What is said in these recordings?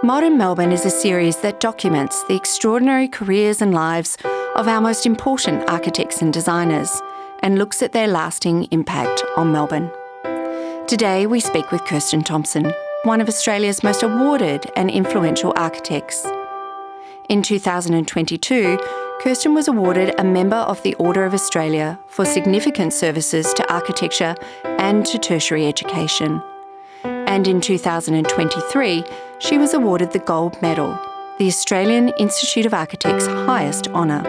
Modern Melbourne is a series that documents the extraordinary careers and lives of our most important architects and designers and looks at their lasting impact on Melbourne. Today we speak with Kerstin Thompson, one of Australia's most awarded and influential architects. In 2022, Kerstin was awarded a Member of the Order of Australia for significant services to architecture and to tertiary education. And in 2023, she was awarded the Gold Medal, the Australian Institute of Architects' highest honour.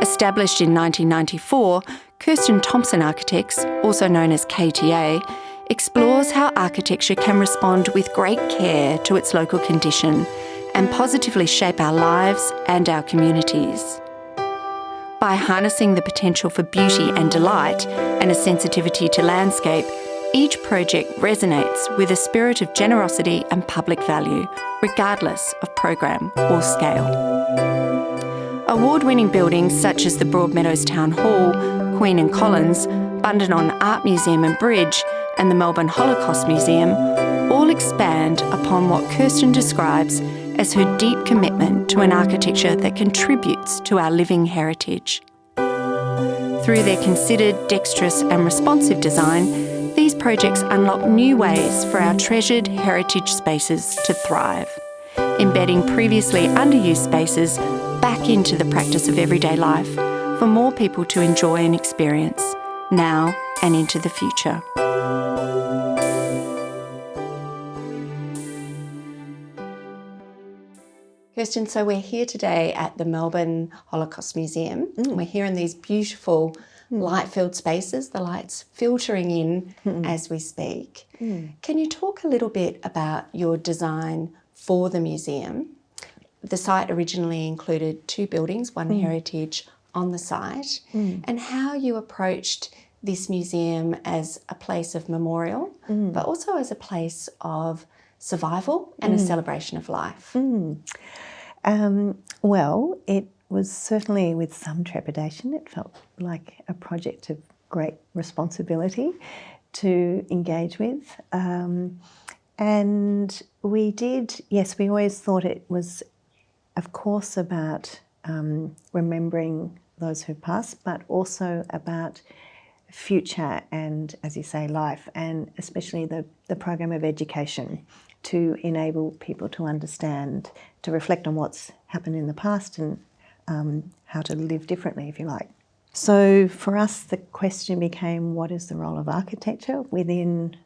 Established in 1994, Kerstin Thompson Architects, also known as KTA, explores how architecture can respond with great care to its local condition and positively shape our lives and our communities. By harnessing the potential for beauty and delight and a sensitivity to landscape, each project resonates with a spirit of generosity and public value, regardless of program or scale. Award-winning buildings such as the Broadmeadows Town Hall, Queen and Collins, Bundanon Art Museum and Bridge, and the Melbourne Holocaust Museum all expand upon what Kerstin describes as her deep commitment to an architecture that contributes to our living heritage. Through their considered, dexterous and responsive design, these projects unlock new ways for our treasured heritage spaces to thrive, embedding previously underused spaces back into the practice of everyday life for more people to enjoy and experience, now and into the future. Kerstin, so we're here today at the Melbourne Holocaust Museum. We're here in these beautiful light-filled spaces, the light's filtering in as we speak. Can you talk a little bit about your design for the museum? The site originally included two buildings, one heritage on the site, and how you approached this museum as a place of memorial, but also as a place of survival and a celebration of life. Well, it was certainly with some trepidation. It felt like a project of great responsibility to engage with. And we did, yes, we always thought it was, of course, about remembering those who passed, but also about future and, as you say, life, and especially the program of education to enable people to understand, to reflect on what's happened in the past and how to live differently, if you like. So for us, the question became, what is the role of architecture within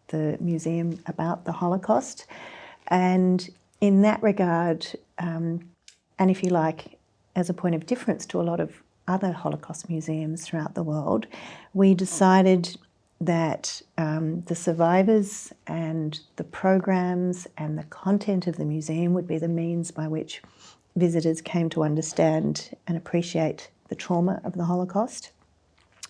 the museum about the Holocaust? And in that regard, and if you like, as a point of difference to a lot of other Holocaust museums throughout the world, we decided that the survivors and the programs and the content of the museum would be the means by which visitors came to understand and appreciate the trauma of the Holocaust,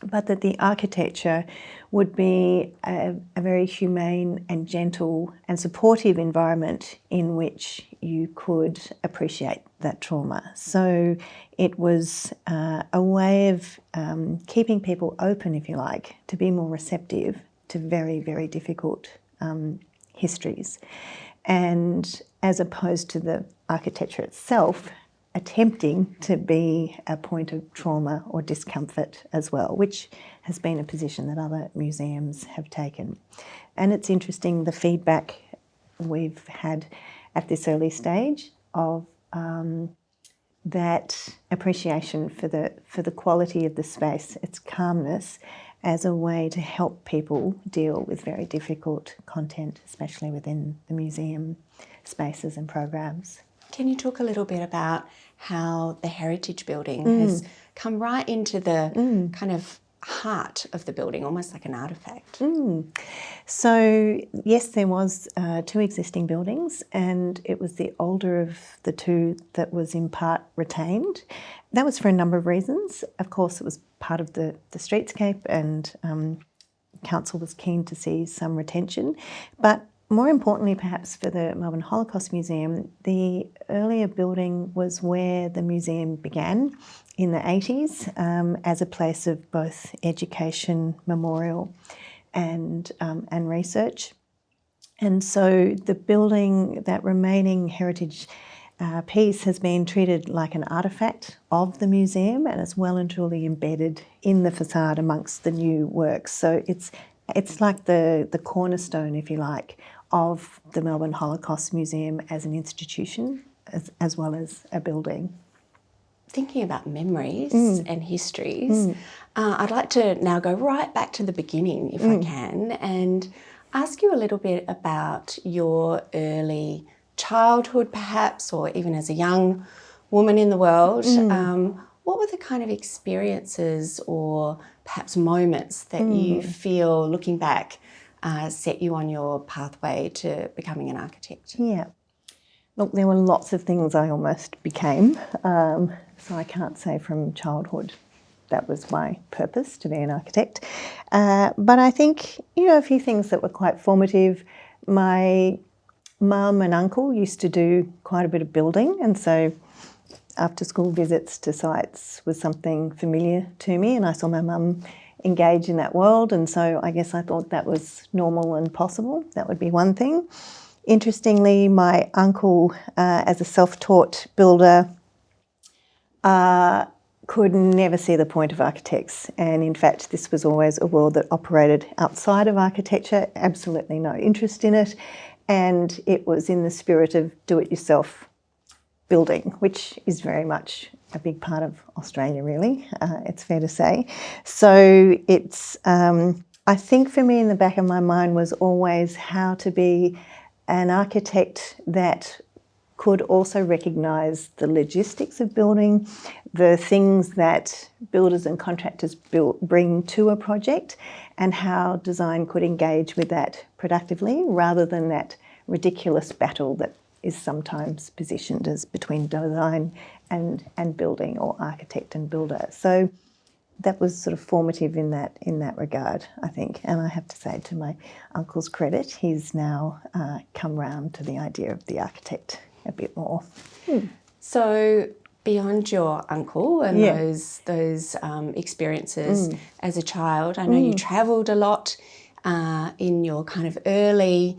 but that the architecture would be a very humane and gentle and supportive environment in which you could appreciate that trauma. So it was a way of keeping people open, if you like, to be more receptive to very, very difficult histories. And as opposed to the architecture itself, attempting to be a point of trauma or discomfort as well, which has been a position that other museums have taken. And it's interesting, the feedback we've had at this early stage of that appreciation for the quality of the space, its calmness, as a way to help people deal with very difficult content, especially within the museum spaces and programs. Can you talk a little bit about how the heritage building has come right into the kind of heart of the building, almost like an artefact? So yes, there was two existing buildings, and it was the older of the two that was in part retained. That was for a number of reasons. Of course, it was part of the streetscape, and council was keen to see some retention. But more importantly, perhaps for the Melbourne Holocaust Museum, the earlier building was where the museum began in the 80s as a place of both education, memorial and research. And so the building, that remaining heritage piece, has been treated like an artefact of the museum, and it's well and truly embedded in the facade amongst the new works. So it's like the cornerstone, if you like, of the Melbourne Holocaust Museum as an institution, as well as a building. Thinking about memories and histories, I'd like to now go right back to the beginning, if I can, and ask you a little bit about your early childhood, perhaps, or even as a young woman in the world. What were the kind of experiences or perhaps moments that you feel, looking back, set you on your pathway to becoming an architect? Yeah. Look, there were lots of things I almost became, so I can't say from childhood that was my purpose, to be an architect. But I think, a few things that were quite formative. My mum and uncle used to do quite a bit of building, and so after school visits to sites was something familiar to me, and I saw my mum engage in that world, and so I guess I thought that was normal and possible. That would be one thing. Interestingly, my uncle, as a self-taught builder, could never see the point of architects, and in fact this was always a world that operated outside of architecture, absolutely no interest in it, and it was in the spirit of do-it-yourself building, which is very much a big part of Australia, really, it's fair to say. So it's, I think for me in the back of my mind was always how to be an architect that could also recognise the logistics of building, the things that builders and contractors bring to a project, and how design could engage with that productively, rather than that ridiculous battle that is sometimes positioned as between design and building, or architect and builder. So that was sort of formative in that regard, I think. And I have to say, to my uncle's credit, he's now come round to the idea of the architect a bit more. So beyond your uncle and those experiences as a child, I know you travelled a lot in your kind of early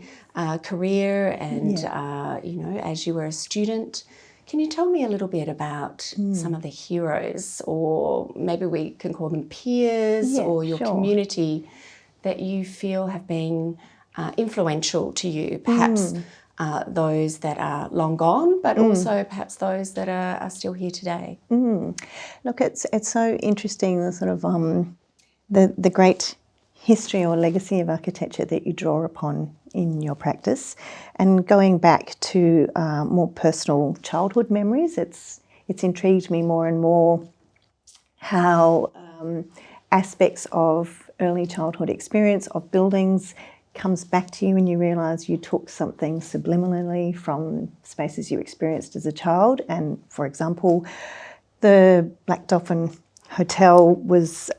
career and, as you were a student. Can you tell me a little bit about some of the heroes, or maybe we can call them peers, or your community that you feel have been influential to you, perhaps those that are long gone, but also perhaps those that are still here today? Look, it's so interesting, the sort of the great history or legacy of architecture that you draw upon in your practice, and going back to more personal childhood memories, it's intrigued me more and more how aspects of early childhood experience of buildings comes back to you, and you realise you took something subliminally from spaces you experienced as a child. And for example, the Black Dolphin Hotel was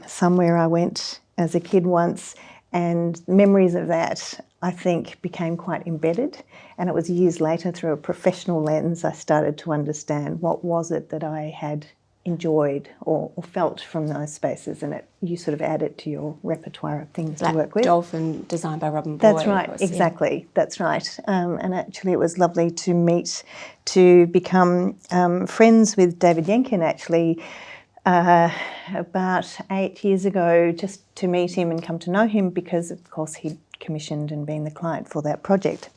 somewhere I went as a kid once, and memories of that, I think, became quite embedded. And it was years later, through a professional lens, I started to understand what was it that I had enjoyed or felt from those spaces, and you sort of add it to your repertoire of things to work with. Dolphin, designed by Robin Boyd. That's right, exactly, that's right. And actually it was lovely to become friends with David Yenkin, actually, about 8 years ago, just to meet him and come to know him, because of course he'd commissioned and been the client for that project.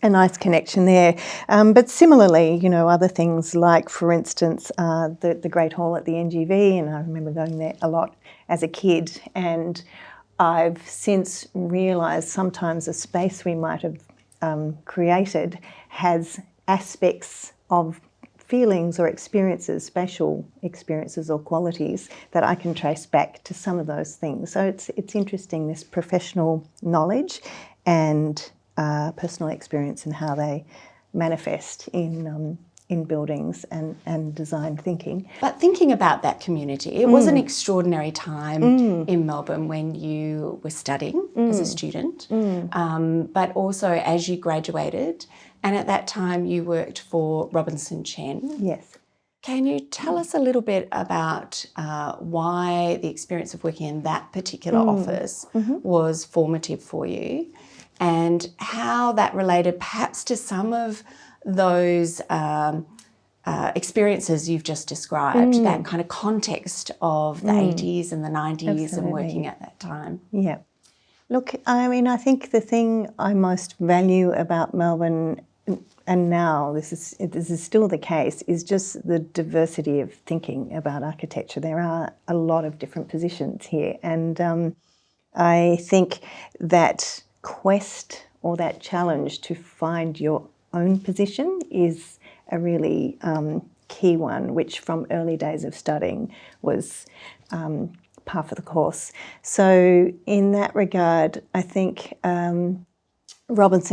A nice connection there. But similarly, other things like, for instance, the Great Hall at the NGV, and I remember going there a lot as a kid, and I've since realised sometimes a space we might have created has aspects of feelings or experiences, spatial experiences or qualities, that I can trace back to some of those things. So it's interesting, this professional knowledge and personal experience and how they manifest in buildings and design thinking. But thinking about that community, it was an extraordinary time in Melbourne when you were studying as a student, but also as you graduated, and at that time you worked for Robinson Chen. Yes. Can you tell us a little bit about why the experience of working in that particular office was formative for you, and how that related perhaps to some of those experiences you've just described, that kind of context of the 80s and the 90s. Absolutely. And working at that time. Yeah. Look, I mean, I think the thing I most value about Melbourne, and now this is still the case, is just the diversity of thinking about architecture. There are a lot of different positions here, and I think that quest or that challenge to find your own position is a really key one, which from early days of studying was par for the course. So in that regard, I think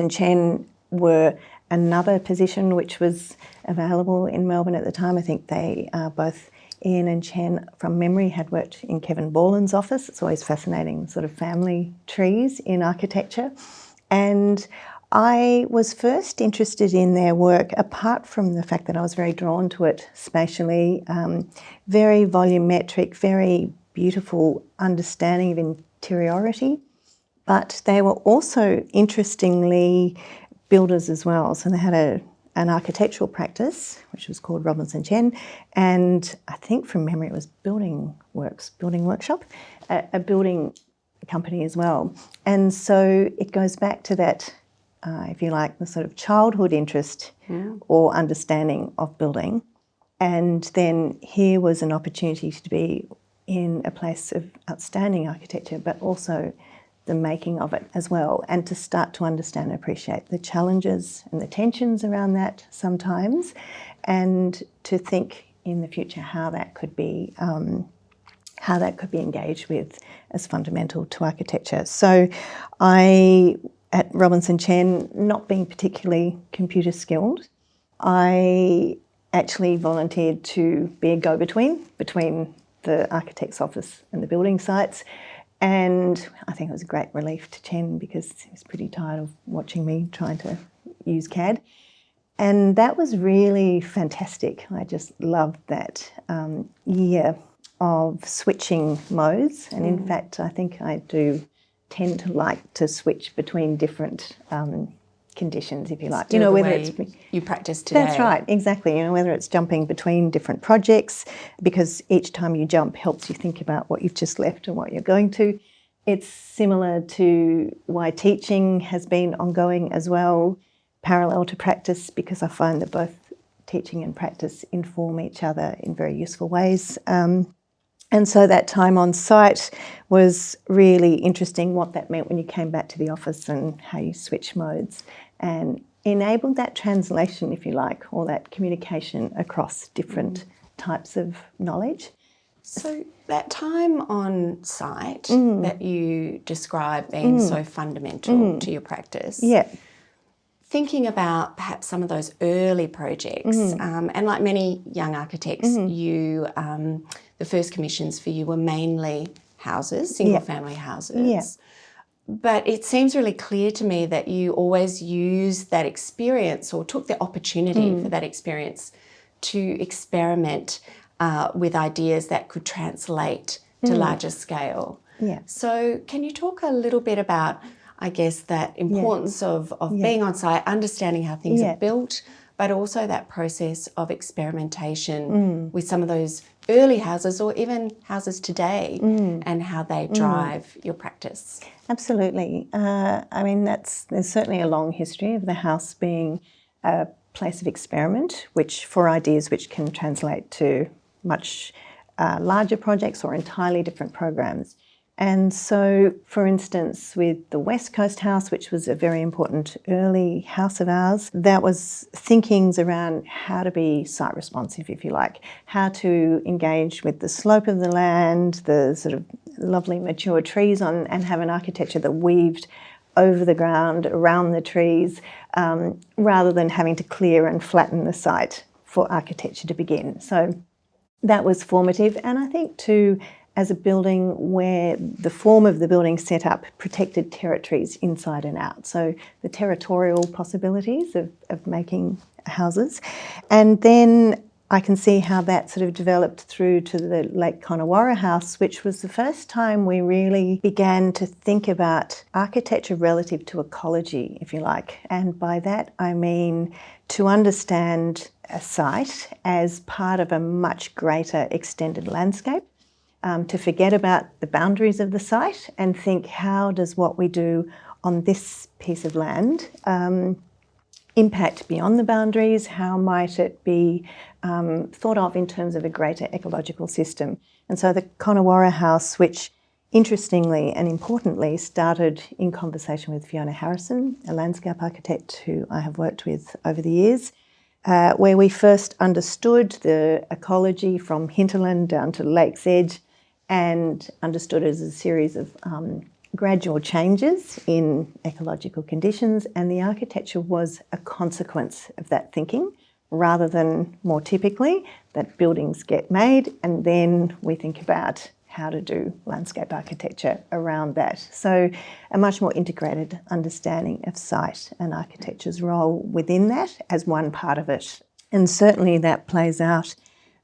Chen were another position which was available in Melbourne at the time. I think they both, Ian and Chen, from memory, had worked in Kevin Borland's office. It's always fascinating, sort of family trees in architecture. And I was first interested in their work, apart from the fact that I was very drawn to it spatially, very volumetric, very beautiful understanding of interiority, but they were also, interestingly, builders as well. So they had an architectural practice, which was called Chen, and I think from memory it was Building Workshop, a building company as well. And so it goes back to that, if you like, the sort of childhood interest or understanding of building. And then here was an opportunity to be in a place of outstanding architecture, but also the making of it as well, and to start to understand and appreciate the challenges and the tensions around that sometimes, and to think in the future how that could be engaged with as fundamental to architecture. So I, at Chen, not being particularly computer skilled, I actually volunteered to be a go-between between the architect's office and the building sites. And I think it was a great relief to Chen because he was pretty tired of watching me trying to use CAD. And that was really fantastic. I just loved that year of switching modes. And in fact, I think I do tend to like to switch between different conditions, if you like. Still whether it's you practice today. That's right, exactly. Whether it's jumping between different projects, because each time you jump helps you think about what you've just left and what you're going to. It's similar to why teaching has been ongoing as well, parallel to practice, because I find that both teaching and practice inform each other in very useful ways. And so that time on site was really interesting, what that meant when you came back to the office and how you switch modes, and enabled that translation, if you like, or that communication across different types of knowledge. So that time on site that you describe being so fundamental to your practice. Yeah. Thinking about perhaps some of those early projects, and like many young architects, you the first commissions for you were mainly houses, single-family houses. Yeah. But it seems really clear to me that you always used that experience or took the opportunity for that experience to experiment with ideas that could translate to larger scale. Yeah. So can you talk a little bit about, I guess, that importance of being on site, understanding how things are built, but also that process of experimentation with some of those early houses or even houses today and how they drive your practice? Absolutely. I mean, there's certainly a long history of the house being a place of experiment, which for ideas which can translate to much larger projects or entirely different programs. And so, for instance, with the West Coast House, which was a very important early house of ours, that was thinkings around how to be site responsive, if you like, how to engage with the slope of the land, the sort of lovely mature trees and have an architecture that weaved over the ground, around the trees, rather than having to clear and flatten the site for architecture to begin. So that was formative. And I think too, as a building where the form of the building set up protected territories inside and out. So the territorial possibilities of making houses. And then I can see how that sort of developed through to the Lake Connewarra House, which was the first time we really began to think about architecture relative to ecology, if you like. And by that I mean to understand a site as part of a much greater extended landscape, to forget about the boundaries of the site and think, how does what we do on this piece of land impact beyond the boundaries? How might it be thought of in terms of a greater ecological system? And so the Connewarra House, which interestingly and importantly started in conversation with Fiona Harrison, a landscape architect who I have worked with over the years, where we first understood the ecology from hinterland down to Lake's Edge, and understood it as a series of gradual changes in ecological conditions, and the architecture was a consequence of that thinking, rather than more typically that buildings get made and then we think about how to do landscape architecture around that. So a much more integrated understanding of site and architecture's role within that as one part of it. And certainly that plays out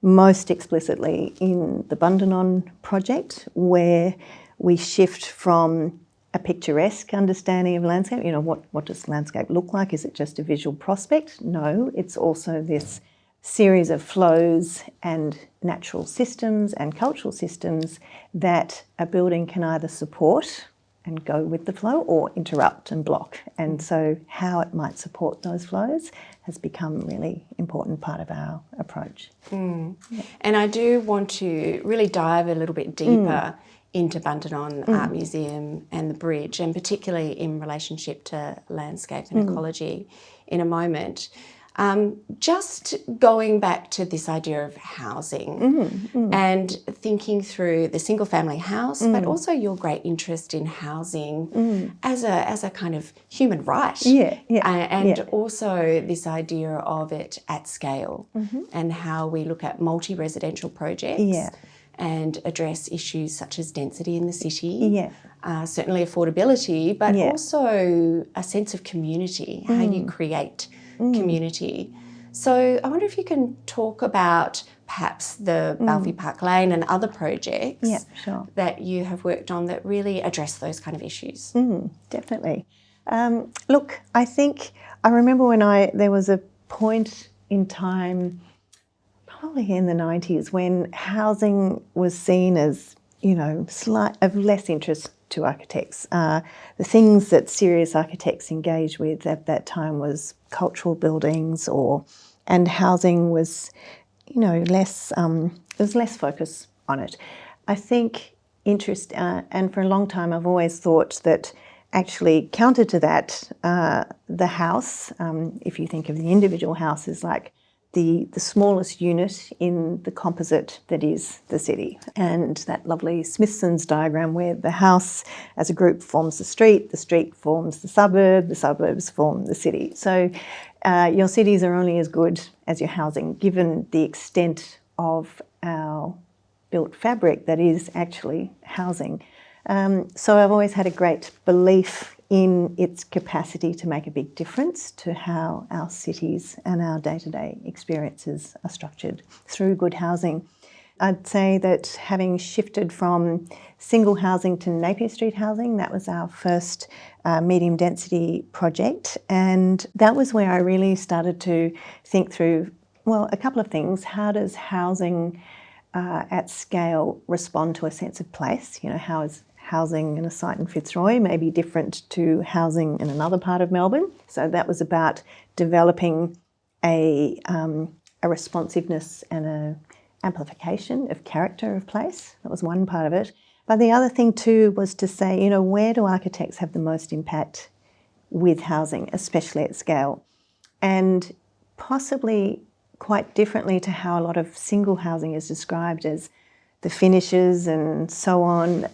most explicitly in the Bundanon project, where we shift from a picturesque understanding of landscape. You know, what does landscape look like? Is it just a visual prospect? No, it's also this series of flows and natural systems and cultural systems that a building can either support and go with the flow or interrupt and block. And so how it might support those flows has become a really important part of our approach. Yeah. And I do want to really dive a little bit deeper into Bundanon Art Museum and the bridge, and particularly in relationship to landscape and ecology in a moment. Just going back to this idea of housing and thinking through the single family house, but also your great interest in housing as a kind of human right. And also this idea of it at scale and how we look at multi-residential projects and address issues such as density in the city, certainly affordability, but also a sense of community, how you create community. So I wonder if you can talk about perhaps the Balfour Park Lane and other projects that you have worked on that really address those kind of issues. Definitely. Look, I think I remember when there was a point in time, probably in the 90s, when housing was seen as, you know, of less interest to architects. The things that serious architects engaged with at that time was cultural buildings, and housing was, you know, less. There was less focus on it. I think interest, and for a long time I've always thought that actually counter to that, the house, if you think of the individual house, is like the smallest unit in the composite that is the city. And that lovely Smithson's diagram where the house as a group forms the street forms the suburbs form the city. So your cities are only as good as your housing, given the extent of our built fabric that is actually housing. So I've always had a great belief in its capacity to make a big difference to how our cities and our day-to-day experiences are structured through good housing. I'd say that having shifted from single housing to Napier Street housing, that was our first medium density project, and that was where I really started to think through, well, a couple of things. How does housing at scale respond to a sense of place? You know, how is housing in a site in Fitzroy may be different to housing in another part of Melbourne. So that was about developing a responsiveness and an amplification of character of place. That was one part of it. But the other thing too was to say, you know, where do architects have the most impact with housing, especially at scale? And possibly quite differently to how a lot of single housing is described as the finishes and so on,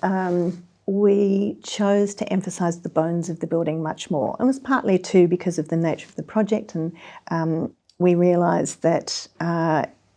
we chose to emphasise the bones of the building much more. It was partly too because of the nature of the project, and we realised that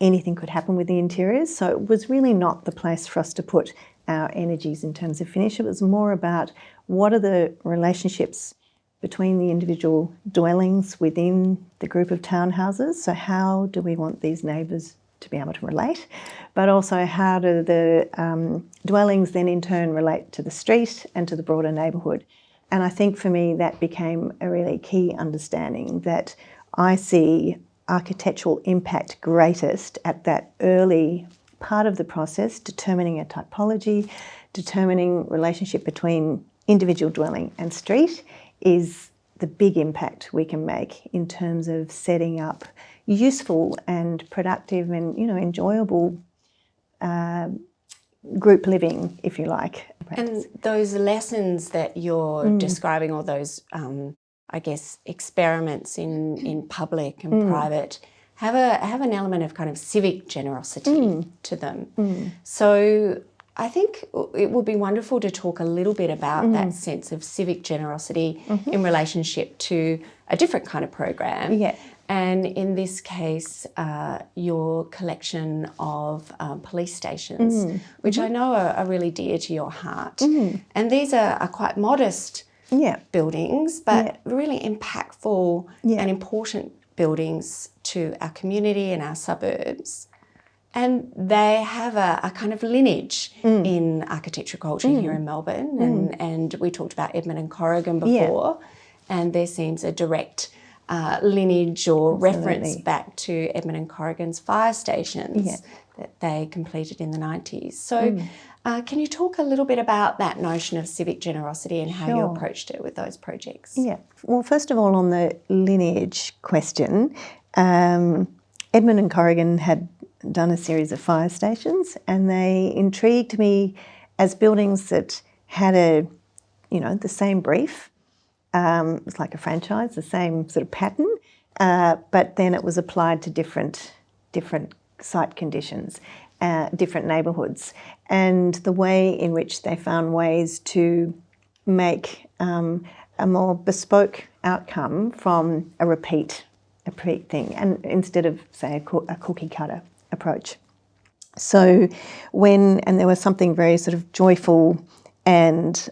anything could happen with the interiors, so it was really not the place for us to put our energies in terms of finish. It was more about what are the relationships between the individual dwellings within the group of townhouses. So how do we want these neighbours to be able to relate, but also how do the dwellings then in turn relate to the street and to the broader neighbourhood. And I think for me that became a really key understanding, that I see architectural impact greatest at that early part of the process, determining a typology, determining relationship between individual dwelling and street is the big impact we can make in terms of setting up useful and productive and, you know, enjoyable group living, if you like. And those lessons that you're describing, or those, I guess, experiments in public and private, have an element of kind of civic generosity to them. So I think it would be wonderful to talk a little bit about that sense of civic generosity in relationship to a different kind of program. Yeah. And in this case, your collection of police stations, which I know are really dear to your heart. And these are quite modest buildings, but really impactful and important buildings to our community and our suburbs. And they have a kind of lineage in architectural culture here in Melbourne. And we talked about Edmund and Corrigan before, and there seems a direct lineage or reference back to Edmund and Corrigan's fire stations that they completed in the 90s. So can you talk a little bit about that notion of civic generosity and how you approached it with those projects? Yeah. Well, first of all, on the lineage question, Edmund and Corrigan had done a series of fire stations, and they intrigued me as buildings that had the same brief. It was like a franchise, the same sort of pattern, but then it was applied to different site conditions, different neighbourhoods, and the way in which they found ways to make a more bespoke outcome from a repeat thing, and instead of, say, a cookie cutter approach. So and there was something very sort of joyful and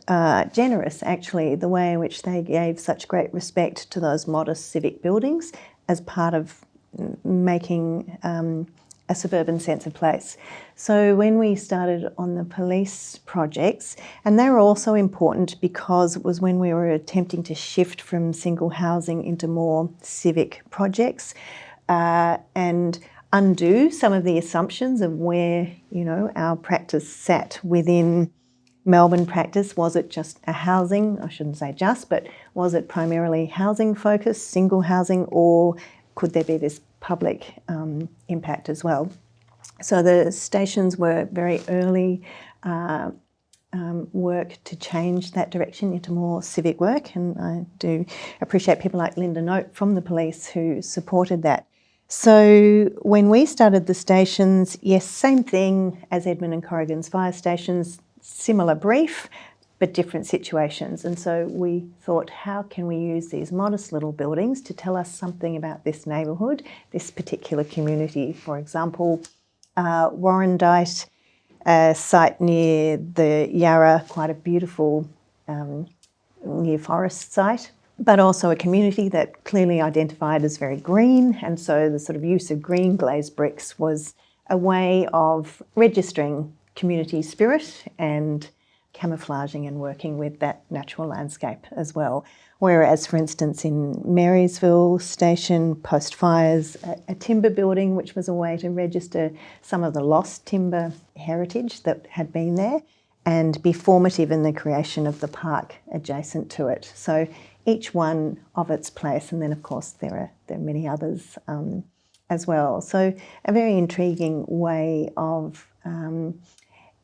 generous, actually, the way in which they gave such great respect to those modest civic buildings as part of making a suburban sense of place. So when we started on the police projects, and they were also important because it was when we were attempting to shift from single housing into more civic projects and undo some of the assumptions of where, our practice sat within Melbourne practice. Was it just a housing, I shouldn't say just, but was it primarily housing focused, single housing, or could there be this public impact as well? So the stations were very early work to change that direction into more civic work, and I do appreciate people like Linda Note from the police who supported that. So when we started the stations, yes, same thing as Edmund and Corrigan's fire stations, similar brief, but different situations. And so we thought, how can we use these modest little buildings to tell us something about this neighbourhood, this particular community? For example, Warrandyte, a site near the Yarra, quite a beautiful near forest site, but also a community that clearly identified as very green. And so the sort of use of green glazed bricks was a way of registering community spirit and camouflaging and working with that natural landscape as well. Whereas, for instance, in Marysville Station, post-fires, a timber building, which was a way to register some of the lost timber heritage that had been there and be formative in the creation of the park adjacent to it. So each one of its place, and then of course there are many others as well. So a very intriguing way of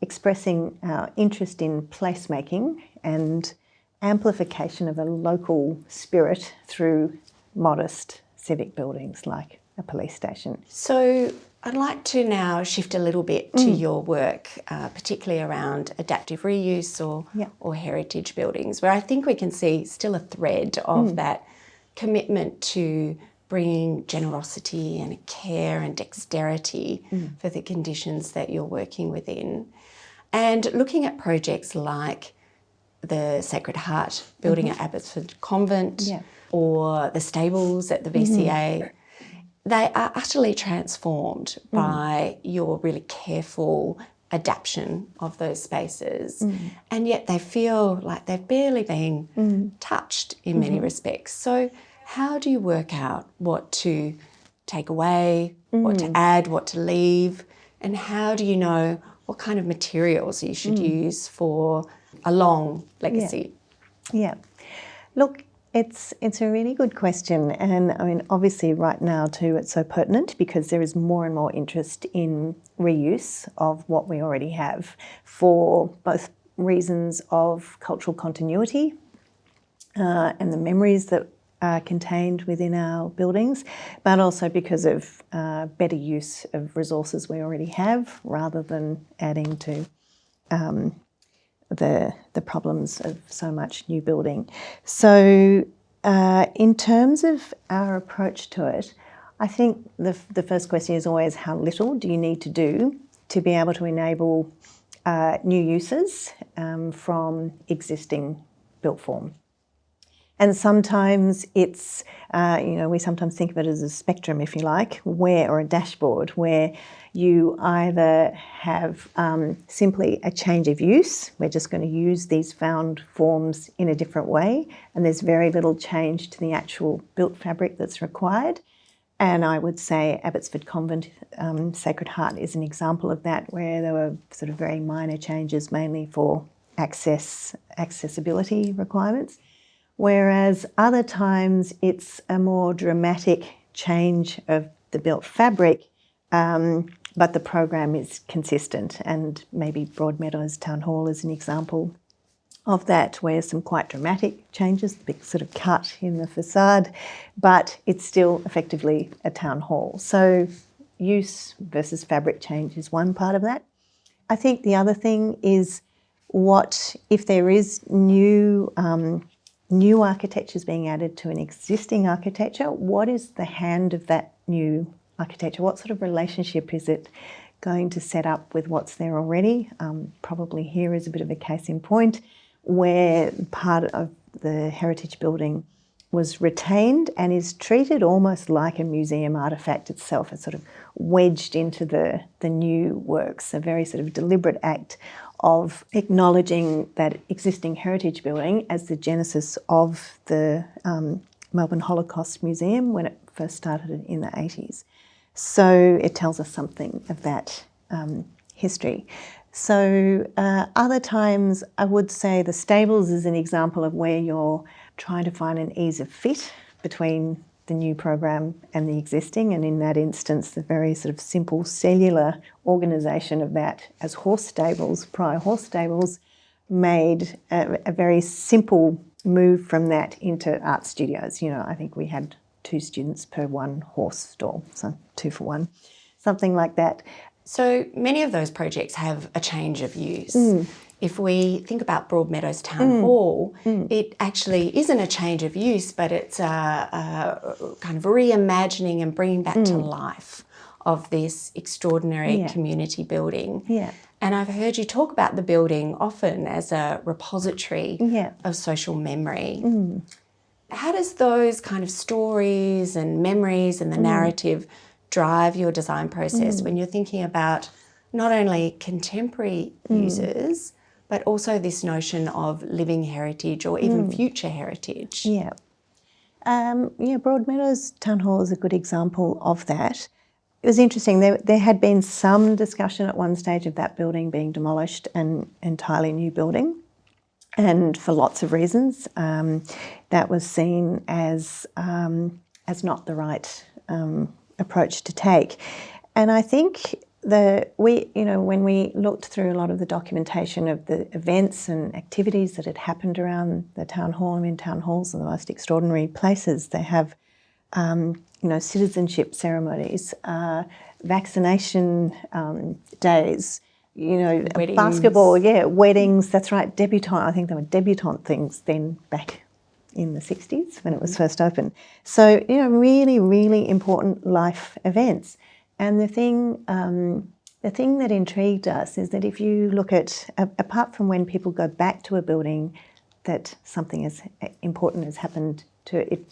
expressing our interest in placemaking and amplification of a local spirit through modest civic buildings like a police station. So I'd like to now shift a little bit to your work, particularly around adaptive reuse or heritage buildings, where I think we can see still a thread of that commitment to bringing generosity and care and dexterity for the conditions that you're working within. And looking at projects like the Sacred Heart building at Abbotsford Convent or the stables at the VCA, they are utterly transformed by your really careful adaptation of those spaces, and yet they feel like they've barely been touched in many respects. So how do you work out what to take away, what to add, what to leave, and how do you know what kind of materials you should use for a long legacy? Yeah. Look, it's a really good question, and I mean, obviously right now too it's so pertinent because there is more and more interest in reuse of what we already have for both reasons of cultural continuity and the memories that are contained within our buildings, but also because of better use of resources we already have rather than adding to the problems of so much new building. So in terms of our approach to it, I think the first question is always how little do you need to do to be able to enable new uses from existing built form. And sometimes it's, we sometimes think of it as a spectrum, if you like, or a dashboard, where you either have simply a change of use, we're just going to use these found forms in a different way, and there's very little change to the actual built fabric that's required. And I would say Abbotsford Convent Sacred Heart is an example of that, where there were sort of very minor changes, mainly for accessibility requirements. Whereas other times it's a more dramatic change of the built fabric, but the program is consistent, and maybe Broadmeadows Town Hall is an example of that, where some quite dramatic changes, the big sort of cut in the facade, but it's still effectively a town hall. So use versus fabric change is one part of that. I think the other thing is if there is new architecture is being added to an existing architecture, what is the hand of that new architecture? What sort of relationship is it going to set up with what's there already? Probably here is a bit of a case in point, where part of the heritage building was retained and is treated almost like a museum artefact itself. It's sort of wedged into the new works, a very sort of deliberate act of acknowledging that existing heritage building as the genesis of the Melbourne Holocaust Museum when it first started in the 80s. So it tells us something of that history. So other times I would say the stables is an example of where you're trying to find an ease of fit between the new program and the existing, and in that instance the very sort of simple cellular organisation of that as prior horse stables, made a very simple move from that into art studios. I think we had 2 students per 1 horse stall, so 2 for 1, something like that. So many of those projects have a change of use. If we think about Broadmeadows Town Hall, it actually isn't a change of use, but it's a kind of reimagining and bringing back to life of this extraordinary community building. Yeah. And I've heard you talk about the building often as a repository of social memory. How does those kind of stories and memories and the narrative drive your design process when you're thinking about not only contemporary users, but also this notion of living heritage or even future heritage? Yeah. Broadmeadows Town Hall is a good example of that. It was interesting, there had been some discussion at one stage of that building being demolished and entirely new building, and for lots of reasons that was seen as not the right approach to take. And I think when we looked through a lot of the documentation of the events and activities that had happened around the town hall, town halls are the most extraordinary places. They have, citizenship ceremonies, vaccination days, Weddings. Basketball, weddings, that's right, debutante. I think they were debutante things then back in the 60s when it was first opened. So, really, really important life events. And the thing that intrigued us is that if you look at, apart from when people go back to a building that something important has happened to it,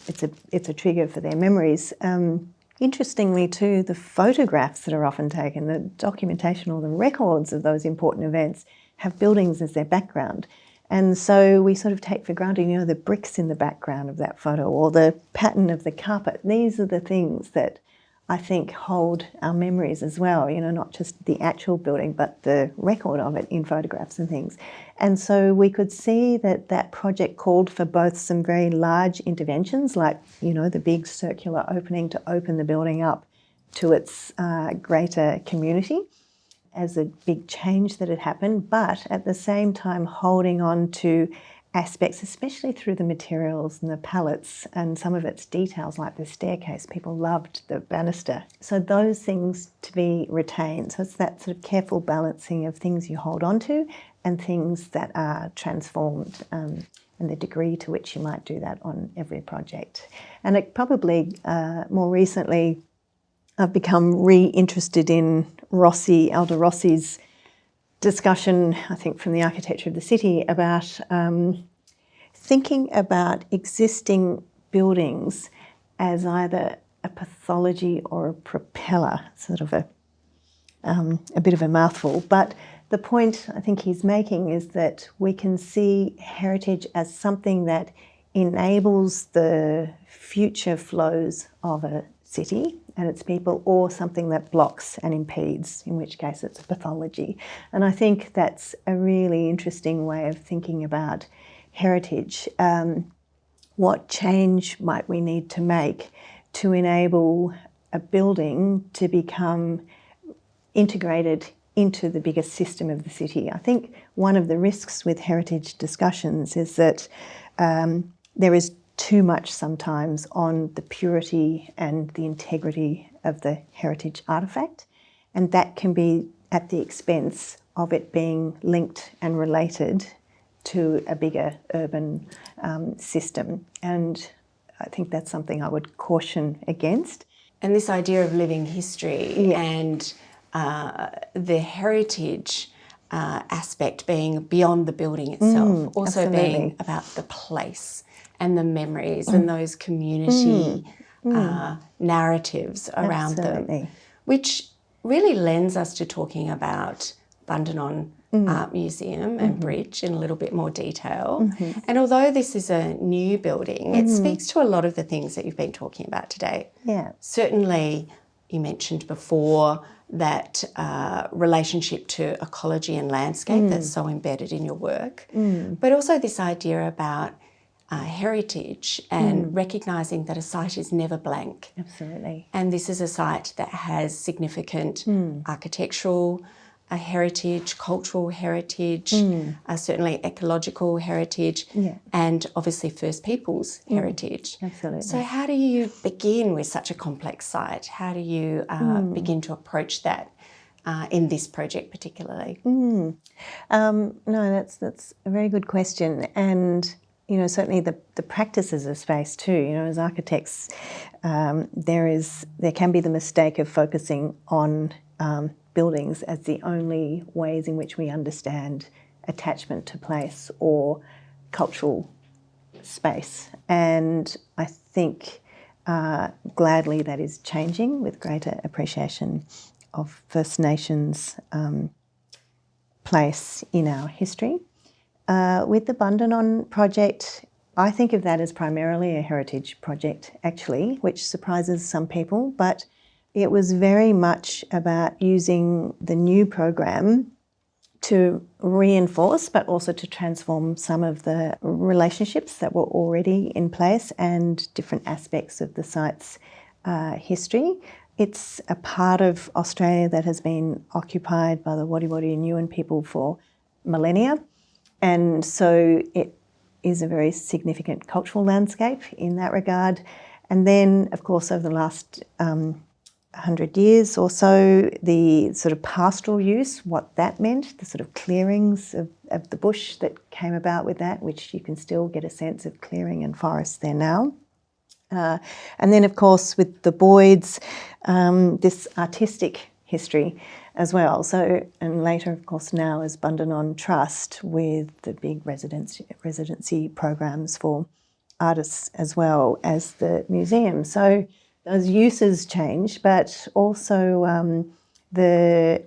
it's a trigger for their memories. Interestingly too, the photographs that are often taken, the documentation or the records of those important events have buildings as their background. And so we sort of take for granted, the bricks in the background of that photo or the pattern of the carpet. These are the things that I think hold our memories as well, not just the actual building, but the record of it in photographs and things. And so we could see that project called for both some very large interventions, like, the big circular opening to open the building up to its greater community as a big change that had happened, but at the same time holding on to aspects, especially through the materials and the palettes and some of its details, like the staircase. People loved the banister. So those things to be retained. So it's that sort of careful balancing of things you hold on to and things that are transformed, and the degree to which you might do that on every project. And it probably, more recently, I've become re-interested in Aldo Rossi's discussion, I think, from the architecture of the city about thinking about existing buildings as either a pathology or a propeller, sort of a bit of a mouthful. But the point I think he's making is that we can see heritage as something that enables the future flows of a city and its people, or something that blocks and impedes, in which case it's a pathology. And I think that's a really interesting way of thinking about heritage. What change might we need to make to enable a building to become integrated into the bigger system of the city? I think one of the risks with heritage discussions is that there is too much sometimes on the purity and the integrity of the heritage artefact, and that can be at the expense of it being linked and related to a bigger urban system. And I think that's something I would caution against. And this idea of living history, Yeah. and the heritage aspect being beyond the building itself, also absolutely. being about the place and the memories and those community narratives around Absolutely. them, which really lends us to talking about Bundanon Art Museum and Bridge in a little bit more detail. And although this is a new building, it speaks to a lot of the things that you've been talking about today. Yeah. Certainly, you mentioned before that relationship to ecology and landscape that's so embedded in your work, but also this idea about heritage and recognising that a site is never blank. Absolutely. And this is a site that has significant architectural heritage, cultural heritage, certainly ecological heritage, and obviously First Peoples heritage. Absolutely. So how do you begin with such a complex site? How do you begin to approach that in this project particularly? No, that's a very good question. And certainly the practices of space too. As architects, there can be the mistake of focusing on buildings as the only ways in which we understand attachment to place or cultural space. And I think gladly that is changing with greater appreciation of First Nations place in our history. With the Bundanon project, I think of that as primarily a heritage project, actually, which surprises some people, but it was very much about using the new program to reinforce, but also to transform some of the relationships that were already in place and different aspects of the site's history. It's a part of Australia that has been occupied by the Wadi Wadi and Yuin people for millennia. And so it is a very significant cultural landscape in that regard. And then, of course, over the last 100 years or so, the sort of pastoral use, what that meant, the sort of clearings of the bush that came about with that, which you can still get a sense of clearing and forest there now. And then, of course, with the Boyds, this artistic history as well. So, and later, of course, now as Bundanon Trust with the big residency programs for artists as well as the museum. So those uses change, but also there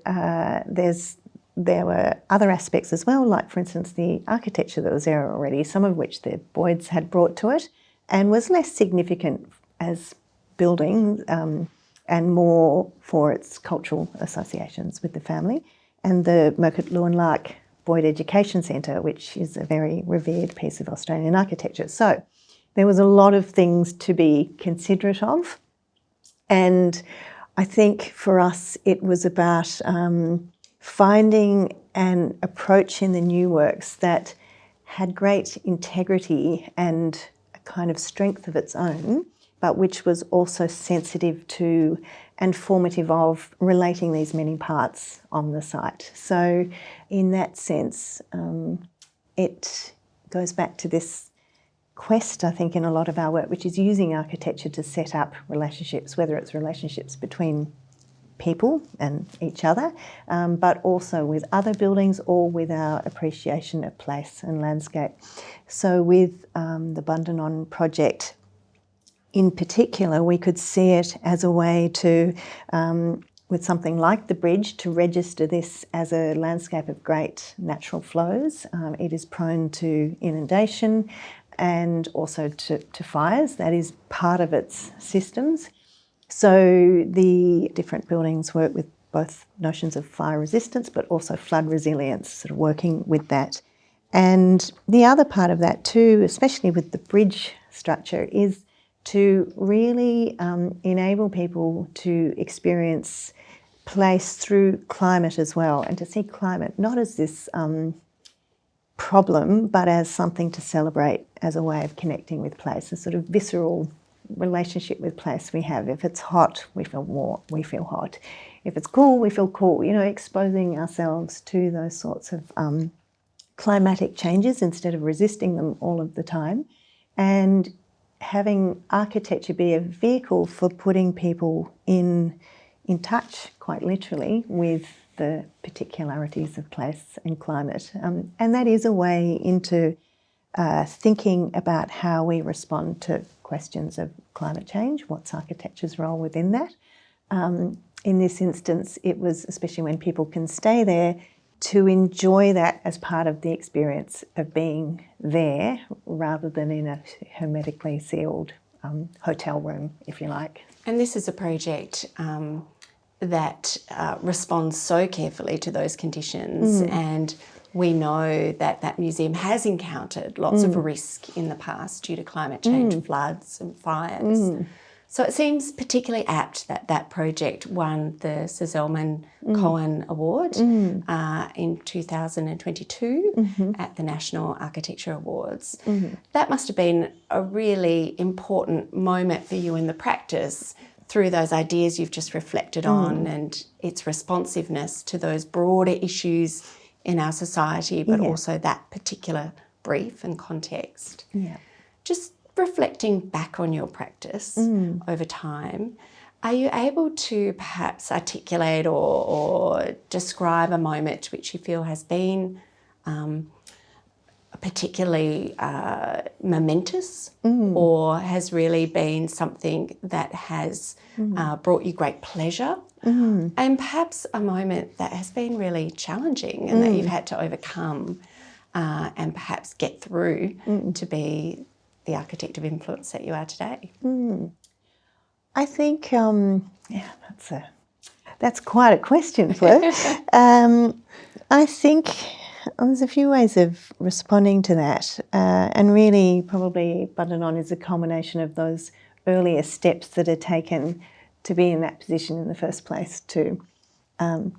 were other aspects as well, like for instance the architecture that was there already, some of which the Boyds had brought to it and was less significant as building and more for its cultural associations with the family. And the Murcutt Llewellyn Lark Boyd Education Centre, which is a very revered piece of Australian architecture. So there was a lot of things to be considerate of. And I think for us it was about finding an approach in the new works that had great integrity and a kind of strength of its own, but which was also sensitive to and formative of relating these many parts on the site. So in that sense, it goes back to this quest, I think, in a lot of our work, which is using architecture to set up relationships, whether it's relationships between people and each other, but also with other buildings or with our appreciation of place and landscape. So with the Bundanon project in particular, we could see it as a way to, with something like the bridge, to register this as a landscape of great natural flows. It is prone to inundation and also to fires. That is part of its systems. So the different buildings work with both notions of fire resistance but also flood resilience, sort of working with that. And the other part of that too, especially with the bridge structure, is to really enable people to experience place through climate as well, and to see climate not as this problem, but as something to celebrate, as a way of connecting with place, a sort of visceral relationship with place we have. If it's hot, we feel warm, we feel hot. If it's cool, we feel cool, you know, exposing ourselves to those sorts of climatic changes instead of resisting them all of the time, and having architecture be a vehicle for putting people in touch, quite literally, with the particularities of place and climate. And that is a way into thinking about how we respond to questions of climate change. What's architecture's role within that? In this instance, it was, especially when people can stay there, to enjoy that as part of the experience of being there rather than in a hermetically sealed hotel room, if you like. And this is a project that responds so carefully to those conditions, and we know that that museum has encountered lots of risk in the past due to climate change, floods and fires. So it seems particularly apt that that project won the Sir Zelman Cohen Award in 2022 at the National Architecture Awards. That must have been a really important moment for you in the practice, through those ideas you've just reflected on and its responsiveness to those broader issues in our society, but also that particular brief and context. Just reflecting back on your practice over time, are you able to perhaps articulate or describe a moment which you feel has been particularly momentous or has really been something that has brought you great pleasure, and perhaps a moment that has been really challenging and that you've had to overcome and perhaps get through to be the architect of influence that you are today? I think, that's quite a question, Fleur. I think there's a few ways of responding to that, and really probably Bundanon is a culmination of those earlier steps that are taken to be in that position in the first place to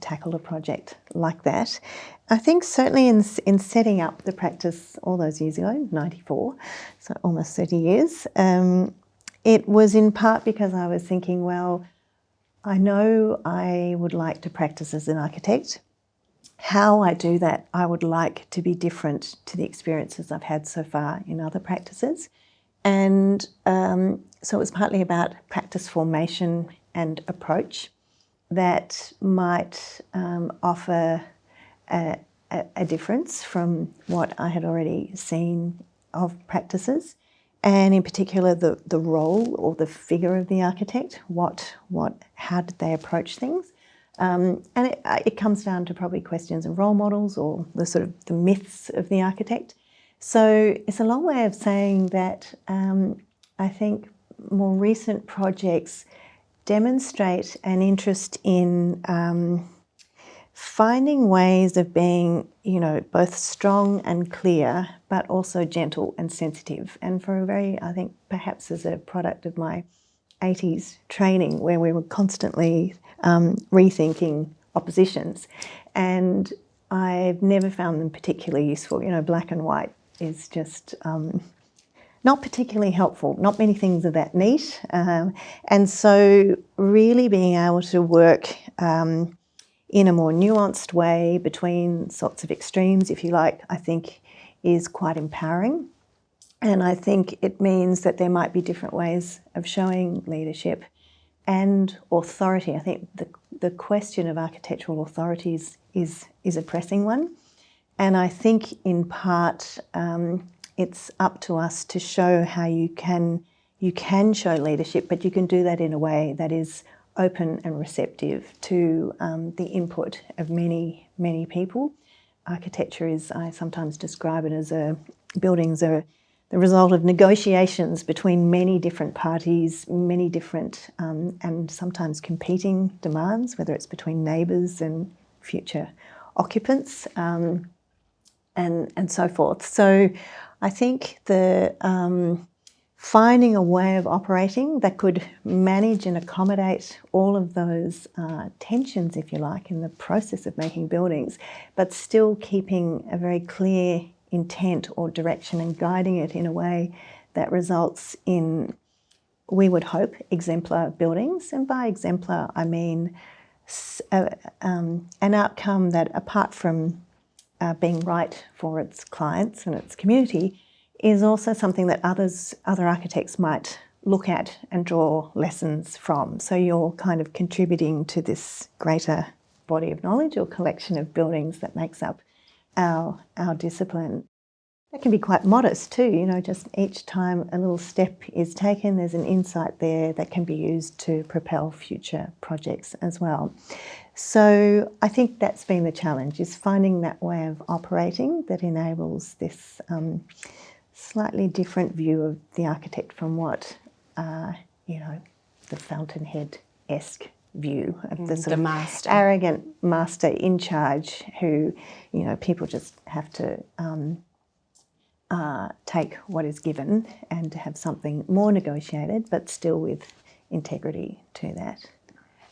tackle a project like that. I think certainly in setting up the practice all those years ago, 94, so almost 30 years, it was in part because I was thinking, well, I know I would like to practice as an architect. How I do that, I would like to be different to the experiences I've had so far in other practices. And so it was partly about practice formation and approach that might offer a difference from what I had already seen of practices. and in particular the role or the figure of the architect. How did they approach things? And it comes down to probably questions of role models or the sort of the myths of the architect. So it's a long way of saying that I think more recent projects demonstrate an interest in finding ways of being, both strong and clear, but also gentle and sensitive. And for I think perhaps as a product of my 80s training, where we were constantly rethinking oppositions, and I've never found them particularly useful. Black and white is just not particularly helpful. Not many things are that neat. And so really being able to work in a more nuanced way between sorts of extremes, if you like, I think is quite empowering. And I think it means that there might be different ways of showing leadership and authority. I think the question of architectural authorities is a pressing one. And I think in part it's up to us to show how you can show leadership, but you can do that in a way that is open and receptive to the input of many, many people. Architecture is, I sometimes describe it as buildings are the result of negotiations between many different parties, many different and sometimes competing demands, whether it's between neighbours and future occupants and so forth. So I think finding a way of operating that could manage and accommodate all of those tensions, if you like, in the process of making buildings, but still keeping a very clear intent or direction and guiding it in a way that results in, we would hope, exemplar buildings. And by exemplar, I mean an outcome that, apart from being right for its clients and its community, is also something that other architects might look at and draw lessons from. So you're kind of contributing to this greater body of knowledge or collection of buildings that makes up our discipline. That can be quite modest too, just each time a little step is taken, there's an insight there that can be used to propel future projects as well. So I think that's been the challenge, is finding that way of operating that enables this slightly different view of the architect from what, the Fountainhead-esque view of the sort of master. Arrogant master in charge who, people just have to take what is given and to have something more negotiated, but still with integrity to that.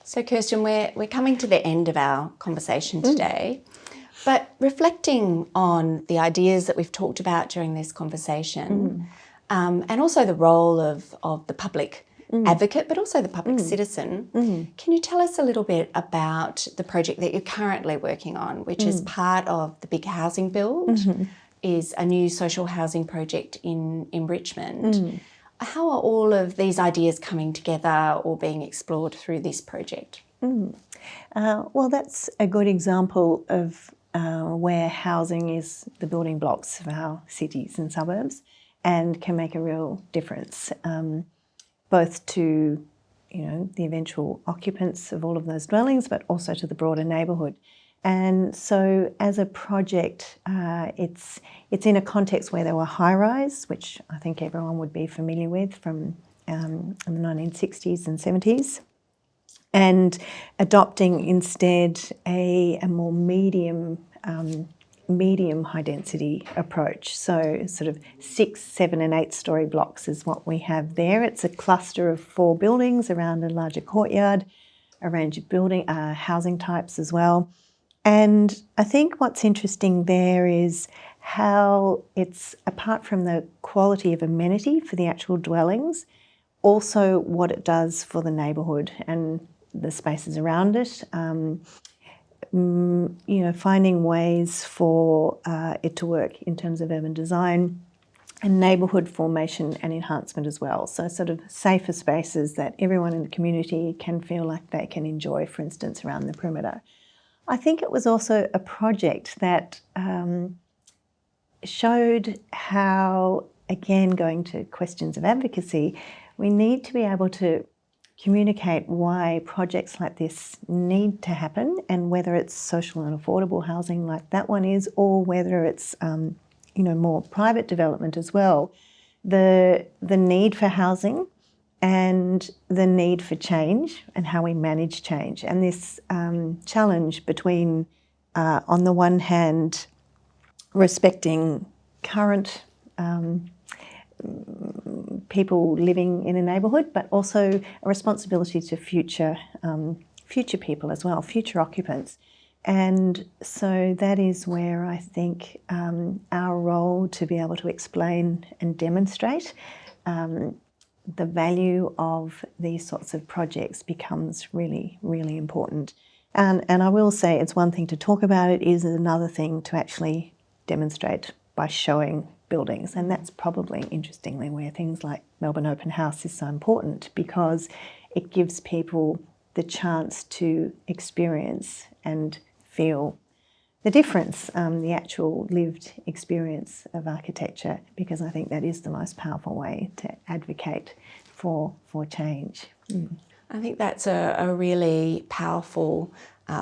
So Kerstin, we're coming to the end of our conversation today. But reflecting on the ideas that we've talked about during this conversation, and also the role of the public advocate, but also the public citizen, can you tell us a little bit about the project that you're currently working on, which is part of the big housing build, is a new social housing project in Richmond. How are all of these ideas coming together or being explored through this project? Well, that's a good example of where housing is the building blocks of our cities and suburbs and can make a real difference, both to the eventual occupants of all of those dwellings, but also to the broader neighbourhood. And so as a project, it's in a context where there were high-rise, which I think everyone would be familiar with from in the 1960s and 70s, and adopting instead a more medium high density approach. So sort of 6, 7 and 8 story blocks is what we have there. It's a cluster of 4 buildings around a larger courtyard, a range of housing types as well. And I think what's interesting there is how it's, apart from the quality of amenity for the actual dwellings, also what it does for the neighbourhood and the spaces around it. Finding ways for it to work in terms of urban design and neighbourhood formation and enhancement as well. So sort of safer spaces that everyone in the community can feel like they can enjoy, for instance, around the perimeter. I think it was also a project that showed how again, going to questions of advocacy, we need to be able to communicate why projects like this need to happen, and whether it's social and affordable housing like that one is, or whether it's more private development as well. The need for housing and the need for change and how we manage change, and this challenge between, on the one hand, respecting current people living in a neighbourhood, but also a responsibility to future people as well, future occupants. And so that is where I think our role to be able to explain and demonstrate the value of these sorts of projects becomes really, really important. And I will say it's one thing to talk about it, is another thing to actually demonstrate by showing buildings. And that's probably, interestingly, where things like Melbourne Open House is so important, because it gives people the chance to experience and feel the difference, the actual lived experience of architecture, because I think that is the most powerful way to advocate for change. I think that's a really powerful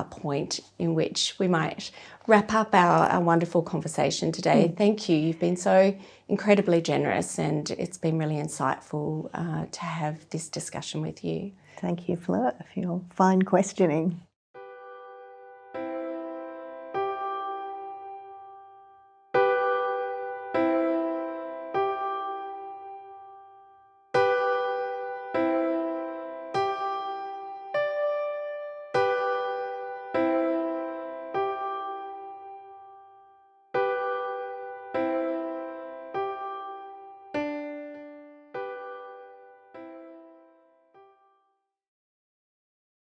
point in which we might wrap up our wonderful conversation today. Thank you. You've been so incredibly generous, and it's been really insightful to have this discussion with you. Thank you, Fleur, for your fine questioning.